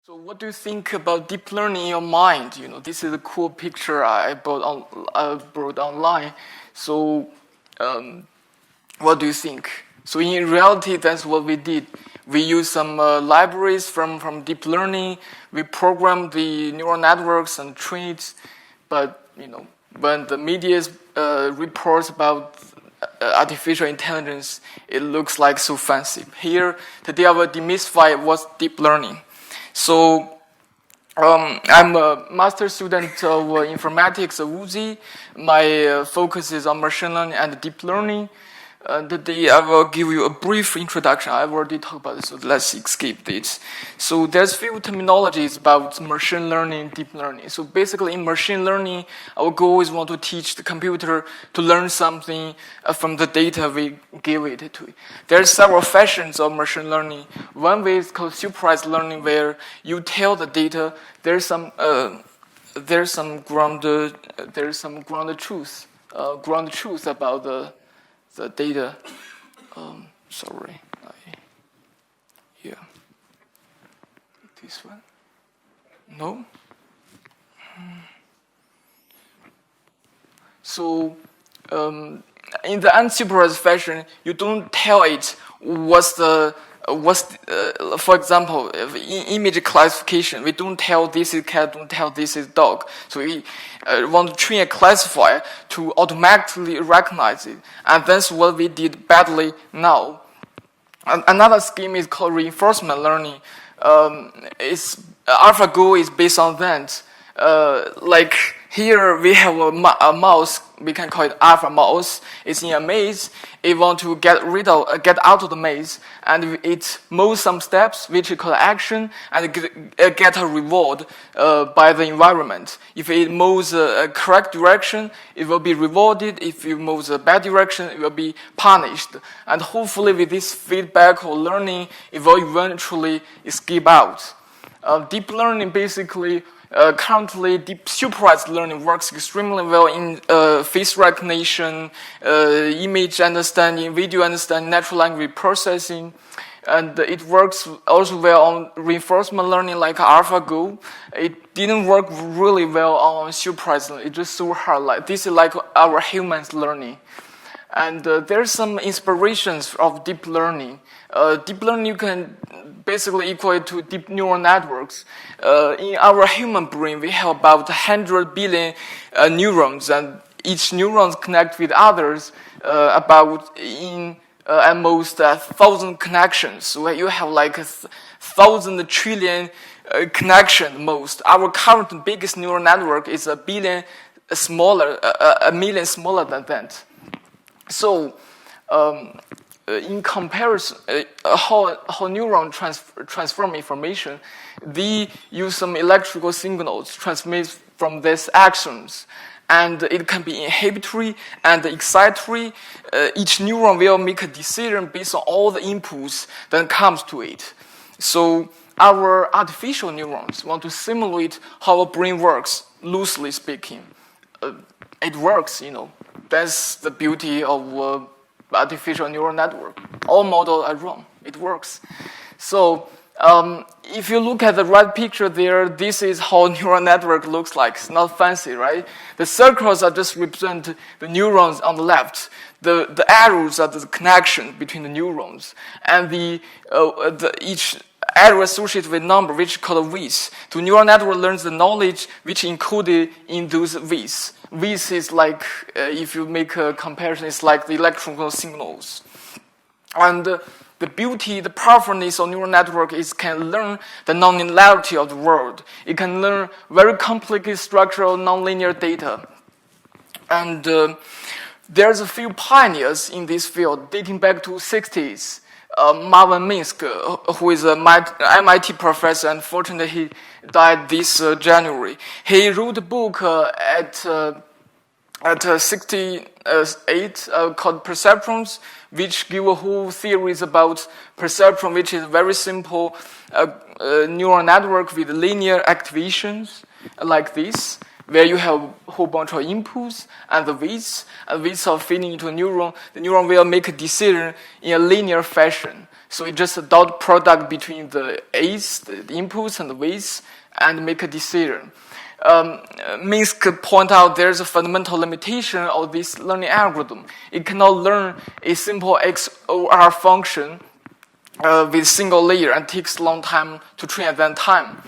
So what do you think about deep learning in your mind? This is a cool picture I brought online. So what do you think? So in reality, that's what we did. We used some libraries from deep learning. We programmed the neural networks and trained it. But when the media reports about artificial intelligence, it looks like so fancy. Here, today I will demystify what's deep learning. So I'm a master student of informatics at WuXi. My focus is on machine learning and deep learning. Today I will give you a brief introduction. I've already talked about it, so let's skip this. So there's few terminologies about machine learning and deep learning. So basically in machine learning, our goal is want to teach the computer to learn something from the data we give it to it. There are several fashions of machine learning. One way is called supervised learning, where you tell the data there's some ground truth about the data. Sorry. Yeah. This one? No? So, in the unsupervised fashion, you don't tell it for example, in image classification, we don't tell this is cat, don't tell this is dog. So we want to train a classifier to automatically recognize it. And that's what we did badly now. Another scheme is called reinforcement learning. AlphaGo is based on that. Like here we have a mouse, we can call it alpha mouse. It's in a maze. It wants to get out of the maze, and it moves some steps, which we call action, and get a reward by the environment. If it moves a correct direction, it will be rewarded. If it moves a bad direction, it will be punished. And hopefully with this feedback or learning, it will eventually escape out. Deep learning basically currently, deep supervised learning works extremely well in face recognition, image understanding, video understanding, natural language processing, and it works also well on reinforcement learning like AlphaGo. It didn't work really well on supervised learning. It's just so hard. This is like our humans learning. And there's some inspirations of deep learning. Deep learning you can basically equal it to deep neural networks. In our human brain, we have about 100 billion neurons, and each neuron connects with others about in at most 1,000 connections. So you have like 1,000 trillion connections most. Our current biggest neural network is a million smaller than that. So, in comparison, how neurons transform information, they use some electrical signals transmit from these axons, and it can be inhibitory and excitatory. Each neuron will make a decision based on all the inputs that comes to it. So, our artificial neurons want to simulate how a brain works, loosely speaking. It works, That's the beauty of artificial neural network. All models are wrong. It works. So if you look at the right picture there, this is how neural network looks like. It's not fancy, right? The circles are just represent the neurons on the left. The arrows are the connection between the neurons, and each arrow associated with number, which is called a V's. The neural network learns the knowledge which encoded in those V's. V's is like, if you make a comparison, it's like the electrical signals. And the beauty, the powerfulness of neural network is can learn the nonlinearity of the world. It can learn very complicated structural nonlinear data. And there's a few pioneers in this field dating back to 60s. Marvin Minsky, who is a MIT professor, unfortunately he died this January. He wrote a book at 68 called Perceptrons, which give a whole theories about perceptron, which is very simple neural network with linear activations like this, where you have a whole bunch of inputs and the weights are feeding into a neuron. The neuron will make a decision in a linear fashion. So it's just a dot product between the A's, the inputs and the weights, and make a decision. Minsk point out there's a fundamental limitation of this learning algorithm. It cannot learn a simple XOR function with single layer and takes a long time to train at that time.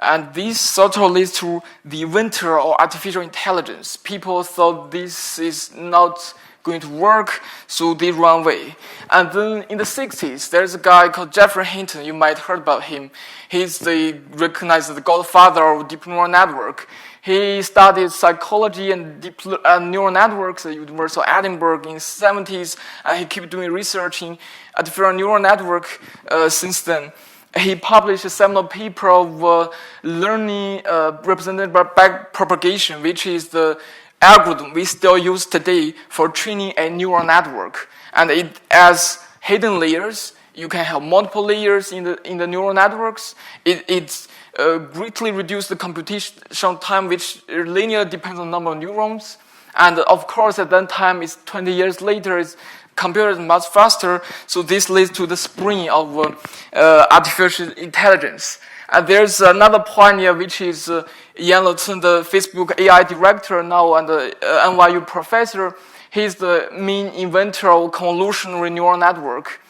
And this sort of leads to the winter of artificial intelligence. People thought this is not going to work, so they run away. And then in the 60s, there's a guy called Geoffrey Hinton. You might heard about him. He's recognized as the godfather of deep neural network. He studied psychology and deep neural networks at the University of Edinburgh in the 70s, and he kept doing research in artificial neural network since then. He published a seminal paper of learning represented by backpropagation, which is the algorithm we still use today for training a neural network. And it has hidden layers. You can have multiple layers in the neural networks. It greatly reduces the computation time, which linear depends on the number of neurons. And of course, at that time, it's 20 years later, computers much faster, so this leads to the spring of artificial intelligence. And there's another pioneer, which is Yann LeCun, the Facebook AI director now and the NYU professor. He's the main inventor of convolutional neural network.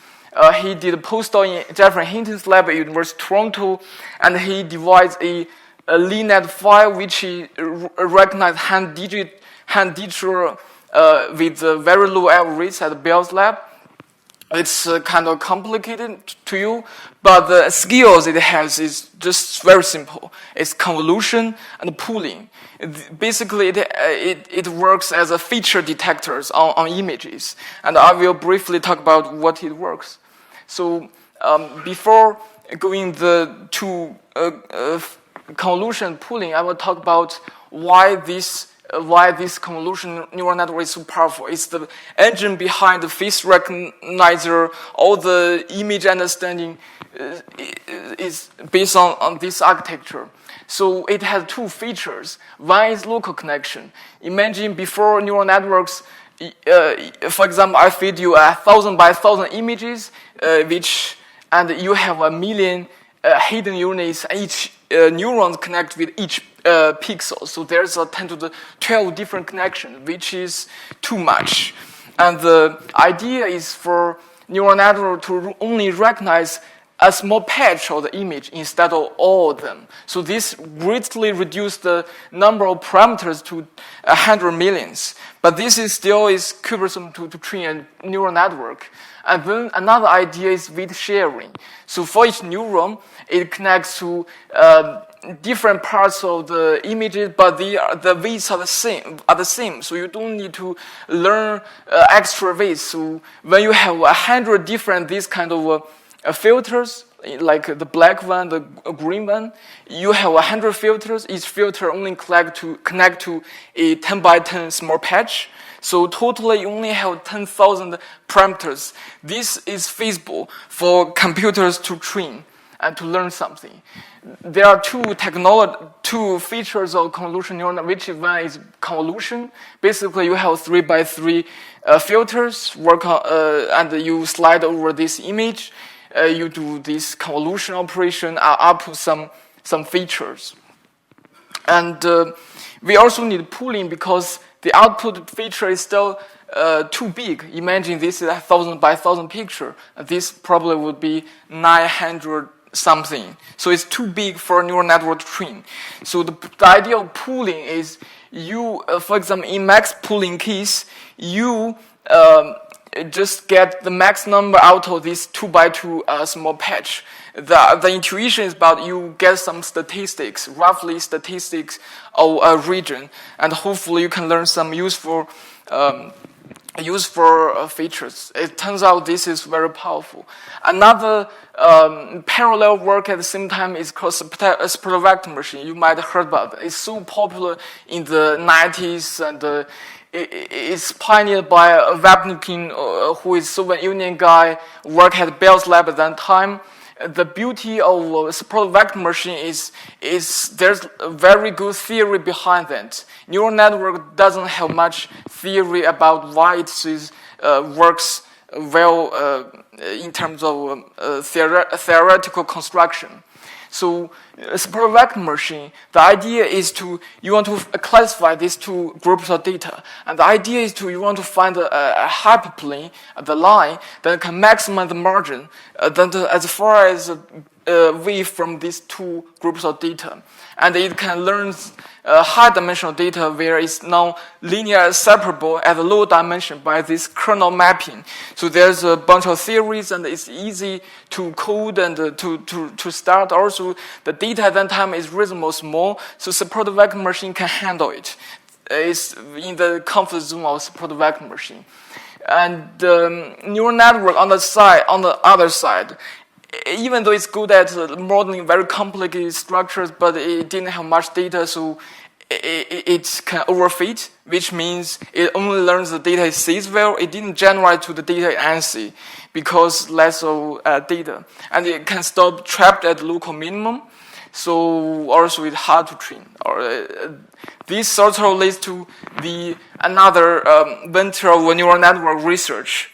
He did a postdoc in Geoffrey Hinton's lab at University of Toronto, and he devised a LeanNet file which he recognized hand digital with very low error rates at Bell's lab. It's kind of complicated to you, but the skills it has is just very simple. It's convolution and pooling. Basically, it works as a feature detectors on images, and I will briefly talk about what it works. So before going to convolution pooling, I will talk about why this convolutional neural network is so powerful. It's the engine behind the face recognizer. All the image understanding is based on this architecture. So it has two features. One is local connection. Imagine before neural networks, for example, I feed you 1,000 by 1,000 images, and you have 1 million hidden units. Each neurons connect with each pixel. So there's a 10 to the 12 different connections, which is too much. And the idea is for neural network to only recognize a small patch of the image instead of all of them. So this greatly reduced the number of parameters to 100 millions. But this is still cumbersome to train a neural network. And then another idea is weight sharing. So for each neuron, it connects to different parts of the images, but the weights are the same. So you don't need to learn extra weights. So when you have 100 different these kind of filters, like the black one, the green one, you have 100 filters. Each filter only connect to a 10 by 10 small patch. So totally you only have 10,000 parameters. This is feasible for computers to train and to learn something. There are two features of convolutional neural network, which one is convolution. Basically, you have 3 by 3 filters, and you slide over this image. You do this convolution operation, output some features. And we also need pooling because the output feature is still too big. Imagine this is 1,000 by 1,000 picture. This probably would be 900 something. So it's too big for a neural network to train. So the idea of pooling is you, for example, in max pooling case, you just get the max number out of this 2 by 2 small patch. The intuition is about you get some statistics, roughly statistics of a region, and hopefully you can learn some useful features. It turns out this is very powerful. Another parallel work at the same time is called spectral vector machine. You might have heard about it. It's so popular in the 90s, and it's pioneered by Webnikin, who is Soviet Union guy, worked at Bell's lab at that time. The beauty of spectral vector machine is there's a very good theory behind that. Neural network doesn't have much theory about why it works well in terms of theoretical construction. So a support vector machine, the idea is you want to classify these two groups of data. And the idea is you want to find a hyperplane, the line, that can maximize the margin as far as away from these two groups of data. And it can learn high-dimensional data where it's non-linear separable at a low dimension by this kernel mapping. So there's a bunch of theories, and it's easy to code and to start. Also, the data at that time is reasonably small, so support vector machine can handle it. It's in the comfort zone of support vector machine. And the neural network on the other side, even though it's good at modeling very complicated structures, but it didn't have much data, so it can overfit, which means it only learns the data it sees well. It didn't generate to the data it ANSI because less of data. And it can stop trapped at local minimum, so also it's hard to train. This sort of leads to another venture of neural network research.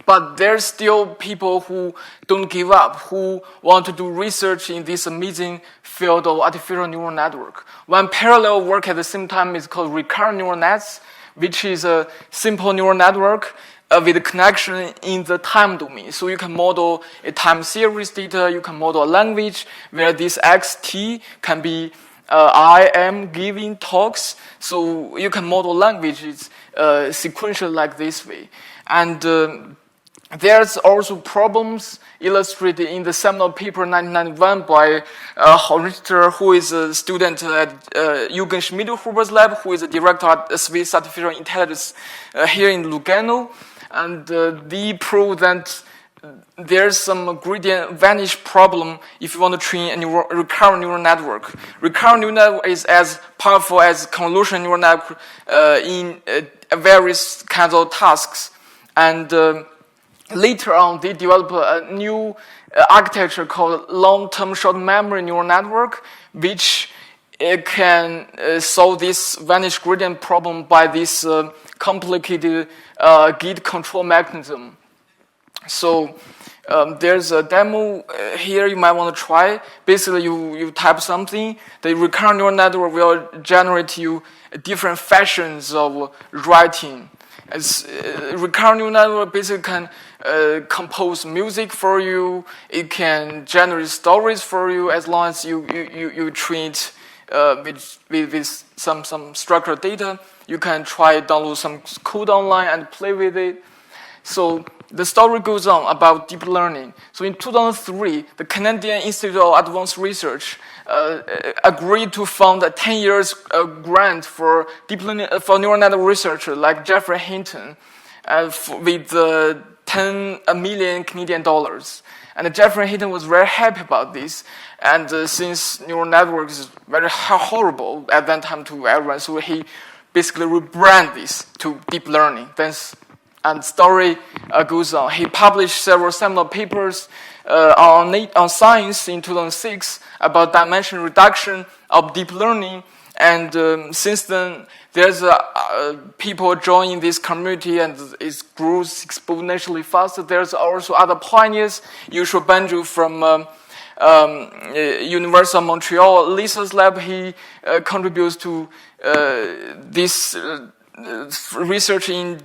But there's still people who don't give up, who want to do research in this amazing field of artificial neural network. One parallel work at the same time is called recurrent neural nets, which is a simple neural network with a connection in the time domain. So you can model a time series data, you can model a language where this xt can be I am giving talks. So you can model languages sequentially like this way. And there's also problems illustrated in the seminal paper 1991 by Richter, who is a student at Juergen Schmiduhuber's lab, who is a director at Swiss Artificial Intelligence here in Lugano. And they prove that there's some gradient vanish problem if you want to train a recurrent neural network. Recurrent neural network is as powerful as convolutional neural network in various kinds of tasks. And later on, they developed a new architecture called long-term short memory neural network, which can solve this vanish gradient problem by this complicated gate control mechanism. So there's a demo here you might want to try. Basically, you type something, the recurrent neural network will generate you different fashions of writing. As recurrent neural network basically can compose music for you. It can generate stories for you as long as you train it with some structured data. You can try download some code online and play with it. So the story goes on about deep learning. So in 2003, the Canadian Institute of Advanced Research agreed to fund a 10 years grant for deep learning for neural network researcher like Geoffrey Hinton, with 10 million Canadian dollars. And Geoffrey Hinton was very happy about this. And since neural networks is very horrible at that time to everyone, so he basically rebranded this to deep learning. And story goes on. He published several seminal papers on Science in 2006 about dimension reduction of deep learning. And since then, there's people joining this community, and it grows exponentially faster. There's also other pioneers. Yoshua Benjio from University of Montreal, Lisa's lab, he contributes to this research in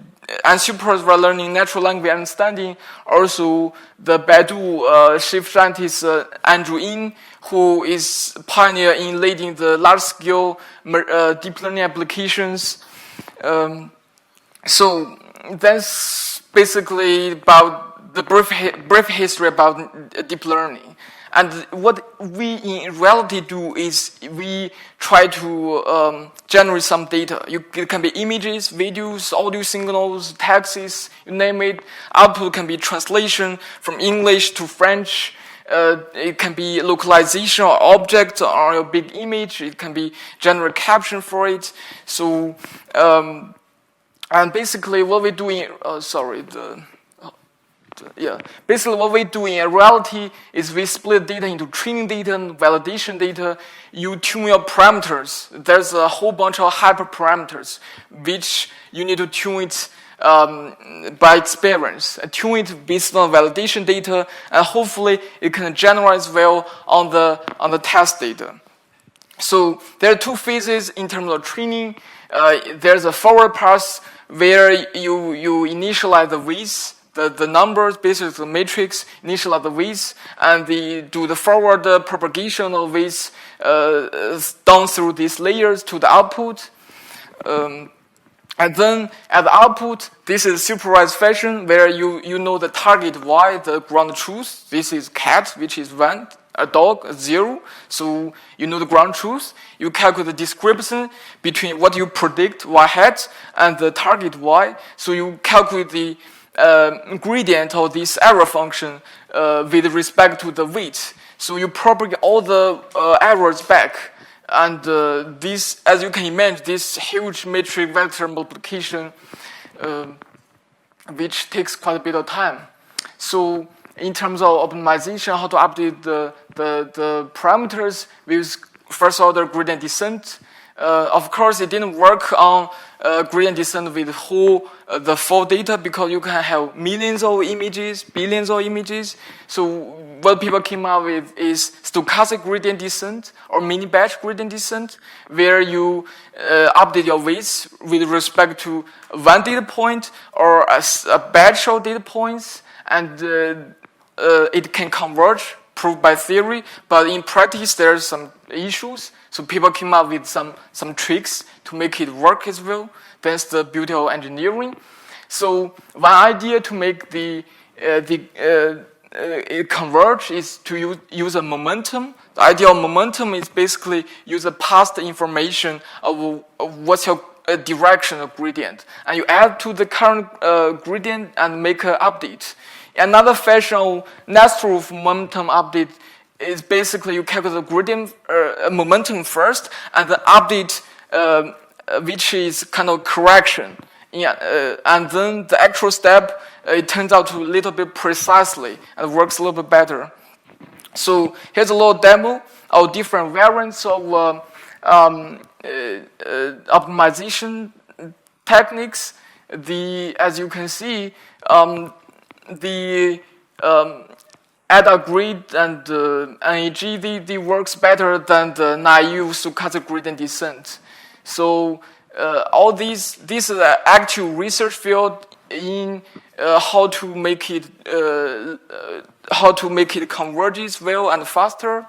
unsupervised learning, natural language understanding. Also, the Baidu chief scientist Andrew Ng, who is pioneer in leading the large-scale deep learning applications. So that's basically about the brief history about deep learning. And what we in reality do is we try to generate some data. It can be images, videos, audio signals, texts, you name it. Output can be translation from English to French. It can be localization or object or a big image. It can be generate caption for it. So, and basically what we do in, basically what we do in reality is we split data into training data and validation data. You tune your parameters. There's a whole bunch of hyperparameters which you need to tune it by experience, tune it based on validation data, and hopefully it can generalize well on the test data. So there are two phases in terms of training. There's a forward pass where you initialize the weights, the numbers, basically the matrix, initialize the weights, and do the forward propagation of weights down through these layers to the output. And then at the output, this is supervised fashion where you know the target Y, the ground truth. This is cat, which is 1, a dog, 0. So you know the ground truth. You calculate the discrepancy between what you predict Y hat and the target Y. So you calculate the gradient of this error function with respect to the weight. So you propagate all the errors back. And this, as you can imagine, this huge matrix vector multiplication, which takes quite a bit of time. So in terms of optimization, how to update the parameters with first order gradient descent. Of course, it didn't work on gradient descent with the full data because you can have millions of images, billions of images. So what people came up with is stochastic gradient descent or mini batch gradient descent, where you update your weights with respect to one data point or a batch of data points, and it can converge, proved by theory, but in practice there are some issues. So people came up with some tricks to make it work as well. That's the beauty of engineering. So one idea to make it converge is to use a momentum. The idea of momentum is basically use the past information of what's your direction of gradient, and you add to the current gradient and make an update. Another fashion of natural momentum update is basically you calculate the gradient momentum first and the update, which is kind of correction. And then the actual step, it turns out to a little bit precisely and works a little bit better. So here's a little demo of different variants of optimization techniques. As you can see, add a grid and NEG, they works better than the naive stochastic gradient descent. So all this is an actual research field in how to make it converges well and faster.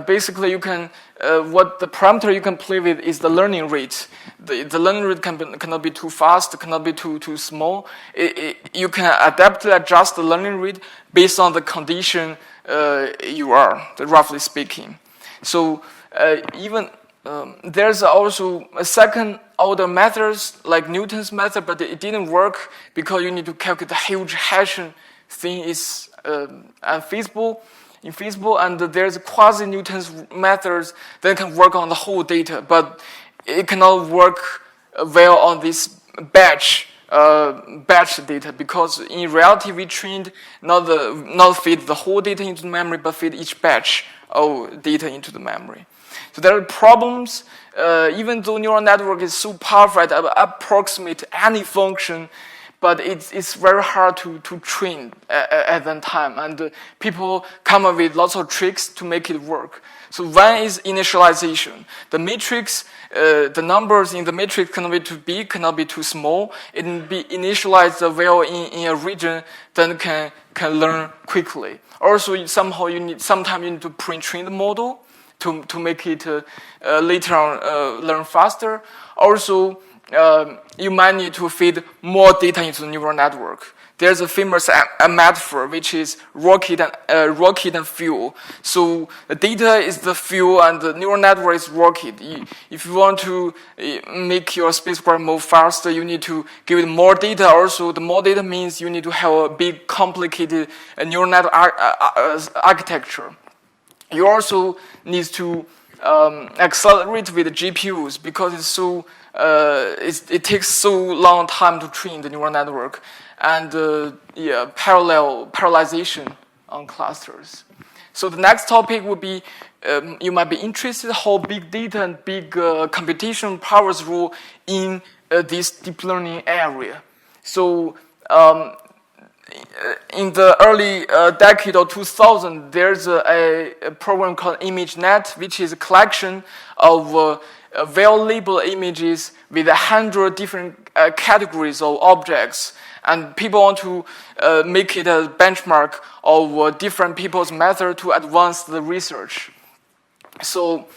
Basically, you can what the parameter you can play with is the learning rate. The learning rate cannot be too fast, cannot be too small. You can adaptively adjust the learning rate based on the condition you are, roughly speaking. So even there's also a second order methods like Newton's method, but it didn't work because you need to calculate the huge hashing thing is infeasible, and there's quasi-Newton's methods that can work on the whole data, but it cannot work well on this batch data because in reality we trained not feed the whole data into the memory, but feed each batch of data into the memory. So there are problems. Even though neural network is so powerful to approximate any function, but it's very hard to train at that time. And people come up with lots of tricks to make it work. So one is initialization. The matrix, the numbers in the matrix cannot be too big, cannot be too small. It can be initialized well in a region that can learn quickly. Also, sometimes you need to pre-train the model to make it later on learn faster. Also, you might need to feed more data into the neural network. There's a famous metaphor which is rocket and fuel. So the data is the fuel and the neural network is rocket. If you want to make your spacecraft move faster, you need to give it more data. Also, the more data means you need to have a big, complicated neural network architecture. You also need to accelerate with the GPUs because it's so it takes so long time to train the neural network, and parallelization on clusters. So the next topic would be you might be interested how big data and big computation powers rule in this deep learning area. So in the early decade of 2000, there's a program called Imagenet, which is a collection of well-labeled images with 100 different categories of objects. And people want to make it a benchmark of different people's method to advance the research. So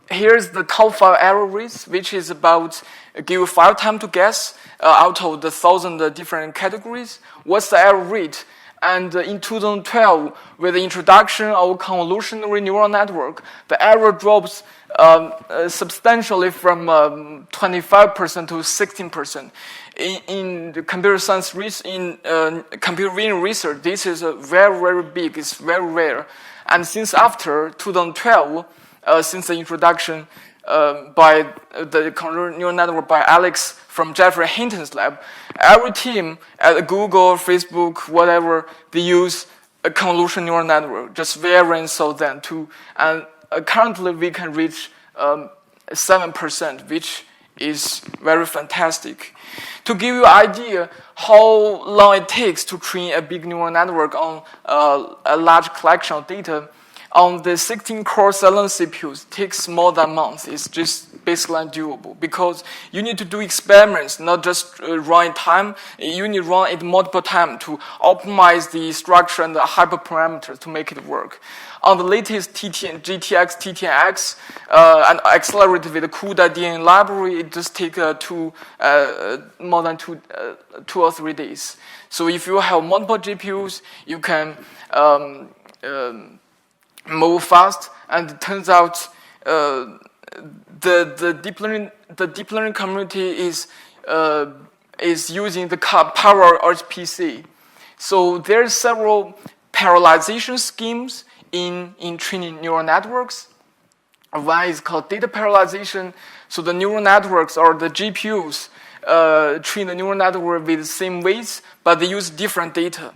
here's the top 5 error rates, which is about give you 5 times to guess out of the 1,000 different categories. What's the error rate? And in 2012, with the introduction of convolutional neural network, the error drops substantially from 25% to 16%. In the computer science computer vision research, this is very, very big. It's very rare. And since after 2012, since the introduction by the convolutional neural network by Alex from Geoffrey Hinton's lab, every team at Google, Facebook, whatever, they use a convolutional neural network, just variants of them too. And currently we can reach 7%, which is very fantastic. To give you an idea how long it takes to train a big neural network on a large collection of data, on the 16-core Cylon CPUs, it takes more than a month. It's just basically undoable because you need to do experiments, not just run in time. You need to run it multiple times to optimize the structure and the hyperparameters to make it work. On the latest GTX, TTX, and accelerated with the CUDA DNA library, it just takes more than two or 3 days. So if you have multiple GPUs, you can move fast, and it turns out the deep learning community is using the power HPC. So there's several parallelization schemes in training neural networks. One is called data parallelization. So the neural networks or the GPUs train the neural network with the same weights, but they use different data.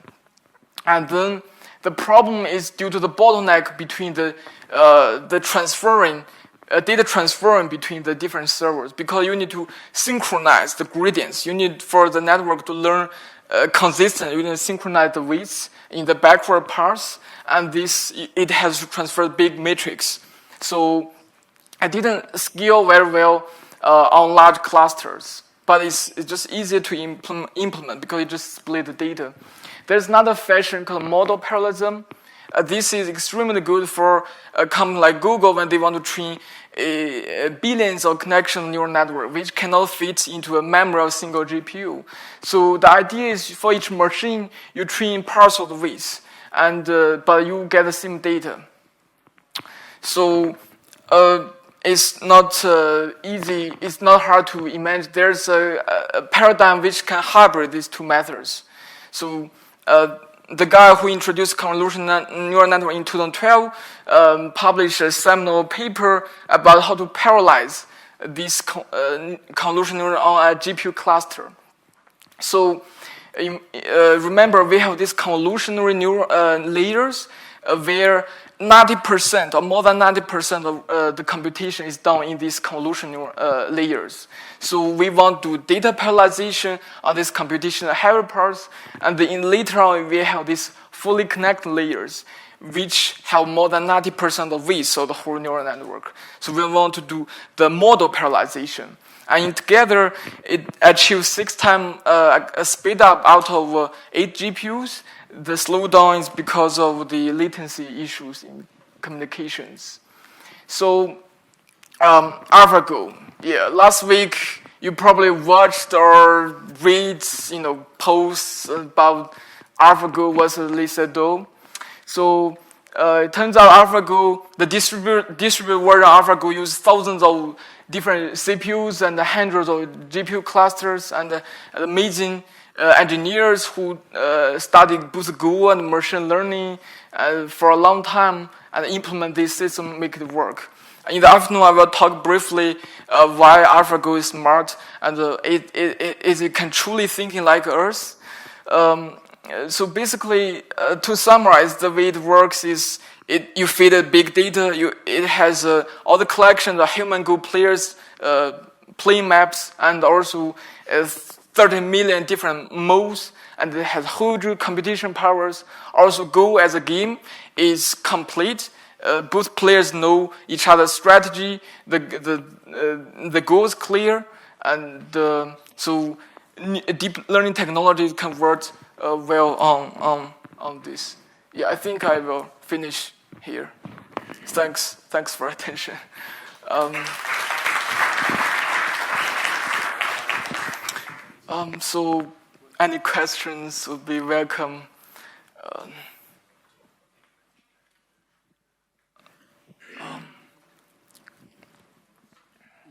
And then the problem is due to the bottleneck between the data transferring between the different servers, because you need to synchronize the gradients. You need for the network to learn consistent. You need to synchronize the weights in the backward parse, and it has to transfer big matrix. So I didn't scale very well on large clusters, but it's just easier to implement because you just split the data. There's another fashion called model parallelism. This is extremely good for a company like Google when they want to train billions of connection neural network, which cannot fit into a memory of a single GPU. So the idea is for each machine, you train parcel of weights, and but you get the same data. So it's not easy. It's not hard to imagine. There's a paradigm which can hybrid these two methods. So the guy who introduced convolutional neural network in 2012 published a seminal paper about how to parallelize this convolutional neural on a GPU cluster. So remember, we have these convolutional neural layers where 90% or more than 90% of the computation is done in these convolutional layers. So we want to do data parallelization on this computational heavy parts, and then later on we have these fully connected layers which have more than 90% of weights of the whole neural network. So we want to do the model parallelization. And together, it achieves 6 times a speed up out of 8 GPUs. The slowdown is because of the latency issues in communications. So, AlphaGo. Yeah, last week you probably watched or read, posts about AlphaGo was released at all. So it turns out AlphaGo, the distributed version of AlphaGo uses thousands of different CPUs and hundreds of GPU clusters, and amazing engineers who studied both Go and machine learning for a long time and implement this system, make it work. In the afternoon, I will talk briefly why AlphaGo is smart and it can truly thinking like us. So basically, to summarize, the way it works is you feed it big data. It has all the collection of human Go players plane maps and also 30 million different modes, and it has huge computation powers. Also, Go as a game is complete. Both players know each other's strategy. The goal is clear, and so deep learning technologies can work well on this. Yeah, I think I will finish here. Thanks for attention. So any questions would be welcome.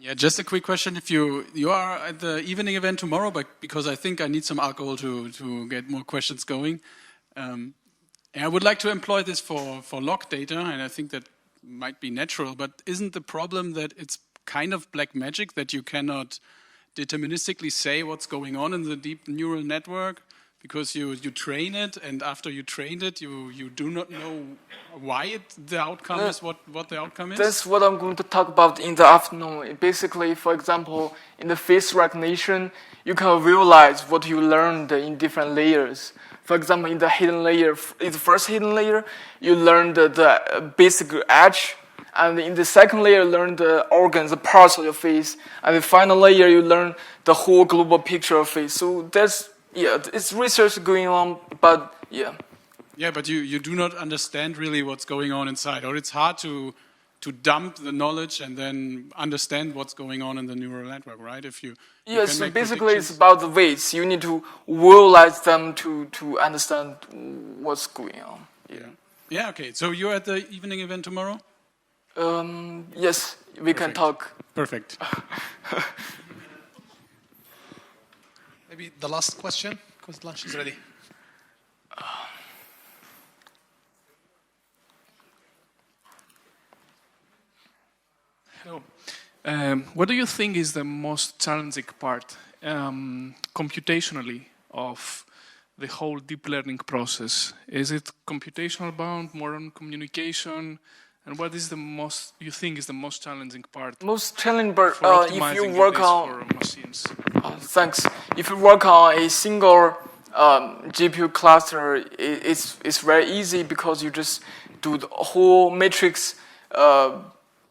Yeah, just a quick question. If you are at the evening event tomorrow, but because I think I need some alcohol to get more questions going, I would like to employ this for log data, and I think that might be natural, but isn't the problem that it's kind of black magic, that you cannot deterministically say what's going on in the deep neural network, because you train it, and after you trained it, you do not know why the outcome is what the outcome is? That's what I'm going to talk about in the afternoon. Basically, for example, in the face recognition, you can realize what you learned in different layers. For example, in the hidden layer, in the first hidden layer, you learned the basic edge. And in the second layer, you learn the organs, the parts of your face. And the final layer, you learn the whole global picture of face. So it's research going on, but yeah. Yeah, but you do not understand really what's going on inside, or it's hard to dump the knowledge and then understand what's going on in the neural network, right? Yes, so basically it's about the weights. You need to visualize them to understand what's going on. Yeah. Yeah, okay. So you're at the evening event tomorrow? Yes, we can talk. Perfect. Maybe the last question, because lunch is ready. Hello. What do you think is the most challenging part computationally of the whole deep learning process? Is it computational bound, more on communication? And what is the most you think is the most challenging part? Most challenging part, if you work work on for machines. Thanks. If you work on a single GPU cluster, it's very easy because you just do the whole matrix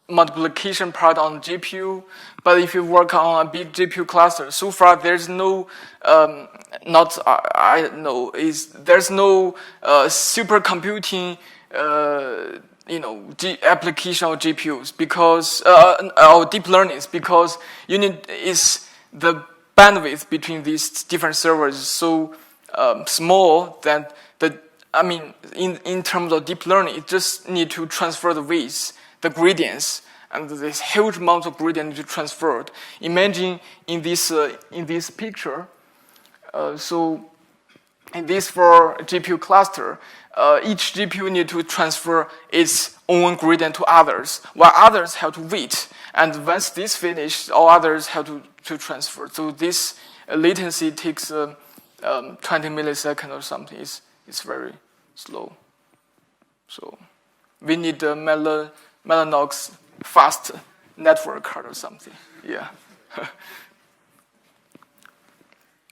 multiplication part on GPU. But if you work on a big GPU cluster, so far there's no there's no supercomputing application of GPUs because or deep learning, because you need is the bandwidth between these different servers is so small that in terms of deep learning, it just need to transfer the weights, the gradients, and this huge amount of gradient to transfer it. Imagine in this picture, so in this for GPU cluster, each GPU need to transfer its own gradient to others, while others have to wait. And once this finished, all others have to transfer. So this latency takes 20 milliseconds or something. It's very slow. So we need a Mellanox fast network card or something. Yeah.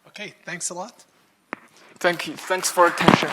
Okay, thanks a lot. Thank you. Thanks for attention.